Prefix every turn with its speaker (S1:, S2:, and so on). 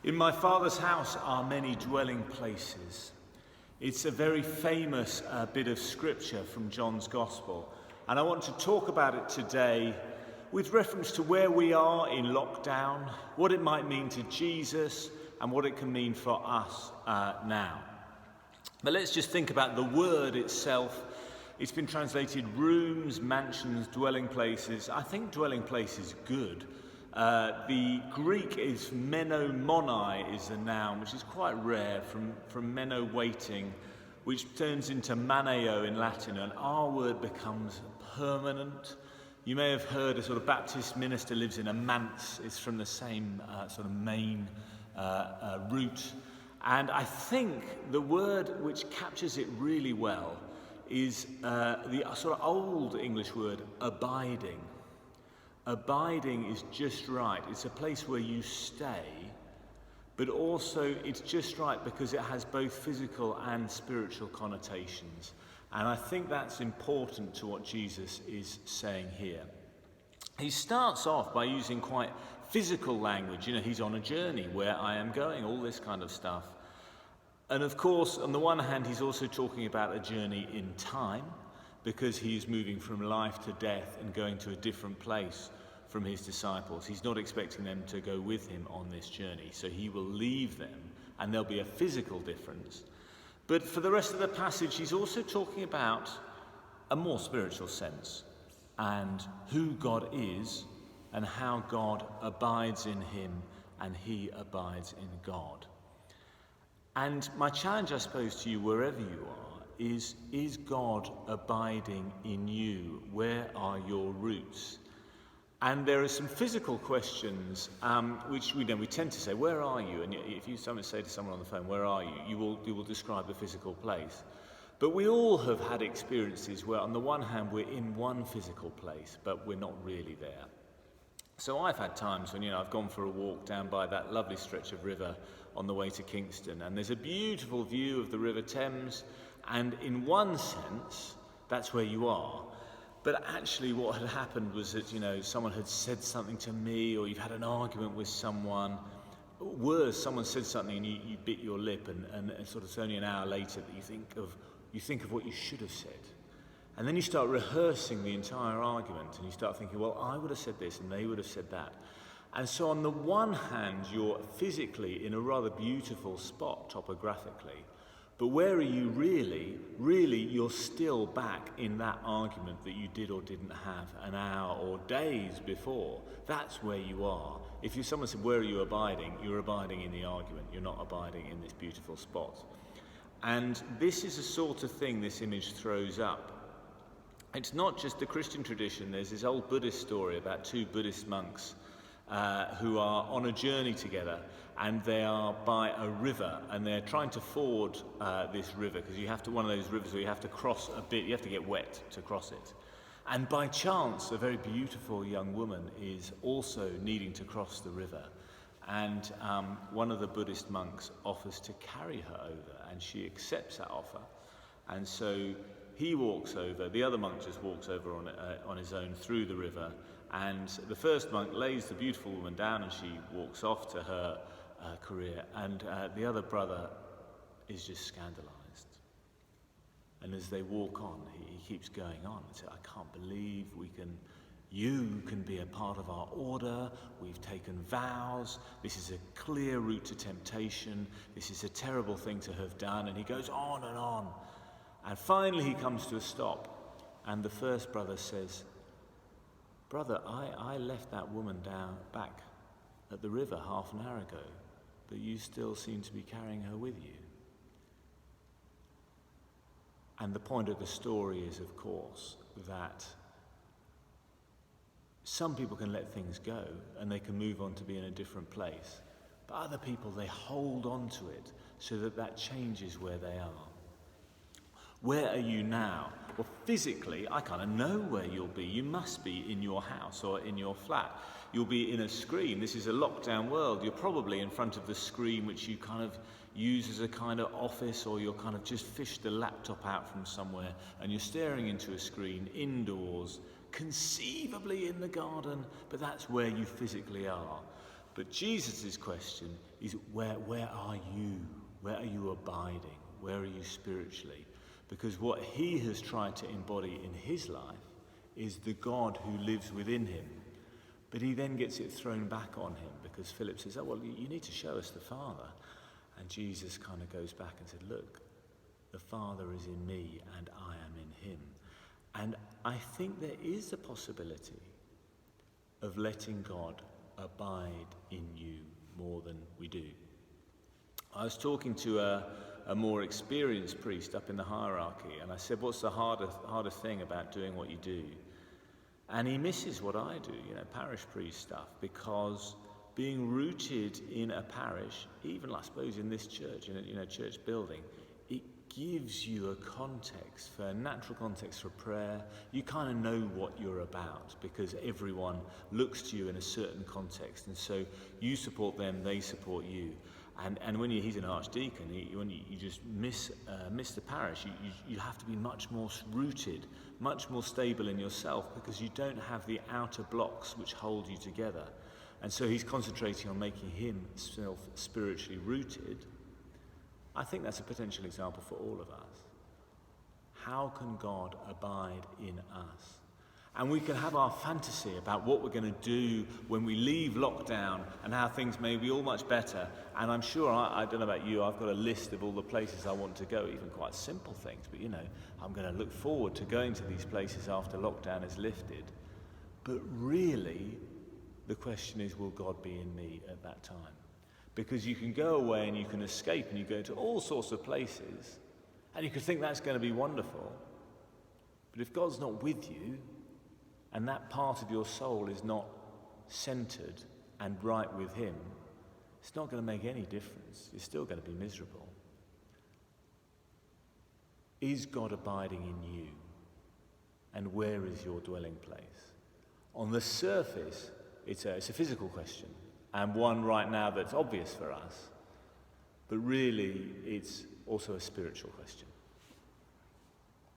S1: In my Father's house are many dwelling places. It's a very famous bit of scripture from John's Gospel, and I want to talk about it today with reference to where we are in lockdown, what it might mean to Jesus, and what it can mean for us now. But let's just think about the word itself. It's been translated rooms, mansions, dwelling places. I think dwelling place is good. The Greek is menomoni is a noun, which is quite rare, from meno waiting, which turns into maneo in Latin, and our word becomes permanent. You may have heard a sort of Baptist minister lives in a manse. It's from the same sort of main root. And I think the word which captures it really well is the sort of old English word abiding. Abiding is just right. It's a place where you stay, but also it's just right because it has both physical and spiritual connotations. And I think that's important to what Jesus is saying here. He starts off by using quite physical language. You know, he's on a journey, where I am going, all this kind of stuff. And of course, on the one hand, he's also talking about a journey in time, because he is moving from life to death and going to a different place from his disciples. He's not expecting them to go with him on this journey, so he will leave them, and there'll be a physical difference. But for the rest of the passage, he's also talking about a more spiritual sense, and who God is, and how God abides in him, and he abides in God. And my challenge, I suppose, to you, wherever you are, is God abiding in you? Where are your roots? And there are some physical questions which we tend to say, where are you? And if you say to someone on the phone, where are you? You will describe the physical place. But we all have had experiences where on the one hand we're in one physical place, but we're not really there. So I've had times when, I've gone for a walk down by that lovely stretch of river on the way to Kingston, and there's a beautiful view of the River Thames, and in one sense, that's where you are. But actually what had happened was that, someone had said something to me, or you've had an argument with someone. Worse, someone said something and you bit your lip, and sort of it's only an hour later that you think of what you should have said. And then you start rehearsing the entire argument, and you start thinking, well, I would have said this and they would have said that. And so on the one hand, you're physically in a rather beautiful spot topographically, but where are you really? Really, you're still back in that argument that you did or didn't have an hour or days before. That's where you are. If someone said, where are you abiding? You're abiding in the argument. You're not abiding in this beautiful spot. And this is the sort of thing this image throws up. It's not just the Christian tradition. There's this old Buddhist story about two Buddhist monks who are on a journey together, and they are by a river, and they're trying to ford this river, because you have to, one of those rivers where you have to cross a bit, you have to get wet to cross it. And by chance, a very beautiful young woman is also needing to cross the river, and one of the Buddhist monks offers to carry her over, and she accepts that offer. And so he walks over, the other monk just walks over on his own through the river, and the first monk lays the beautiful woman down, and she walks off to her career, and the other brother is just scandalized. And as they walk on, he keeps going on and says, I can't believe you can be a part of our order. We've taken vows. This is a clear route to temptation. This is a terrible thing to have done. And he goes on and on. And finally he comes to a stop, and the first brother says, brother, I left that woman down back at the river half an hour ago, but you still seem to be carrying her with you. And the point of the story is, of course, that some people can let things go and they can move on to be in a different place, but other people, they hold on to it so that changes where they are. Where are you now? Well, physically, I kind of know where you'll be. You must be in your house or in your flat. You'll be in a screen. This is a lockdown world. You're probably in front of the screen which you kind of use as a kind of office, or you're kind of just fished the laptop out from somewhere and you're staring into a screen indoors, conceivably in the garden, but that's where you physically are. But Jesus' question is, where are you? Where are you abiding? Where are you spiritually? Because what he has tried to embody in his life is the God who lives within him. But he then gets it thrown back on him because Philip says, oh, well, you need to show us the Father. And Jesus kind of goes back and said, look, the Father is in me and I am in him. And I think there is a possibility of letting God abide in you more than we do. I was talking to a more experienced priest up in the hierarchy, and I said, what's the hardest thing about doing what you do? And he misses what I do, parish priest stuff, because being rooted in a parish, even I suppose in this church, in a church building, it gives you a context, a natural context for prayer. You kind of know what you're about because everyone looks to you in a certain context, and so you support them, they support you. And when he's an archdeacon, when you just miss the parish, you have to be much more rooted, much more stable in yourself, because you don't have the outer blocks which hold you together. And so he's concentrating on making himself spiritually rooted. I think that's a potential example for all of us. How can God abide in us? And we can have our fantasy about what we're going to do when we leave lockdown and how things may be all much better. And I'm sure, I don't know about you, I've got a list of all the places I want to go, even quite simple things. But, I'm going to look forward to going to these places after lockdown is lifted. But really, the question is, will God be in me at that time? Because you can go away and you can escape and you go to all sorts of places and you can think that's going to be wonderful. But if God's not with you, and that part of your soul is not centered and right with him, it's not going to make any difference. You're still going to be miserable. Is God abiding in you? And where is your dwelling place? On the surface, it's a physical question, and one right now that's obvious for us. But really, it's also a spiritual question.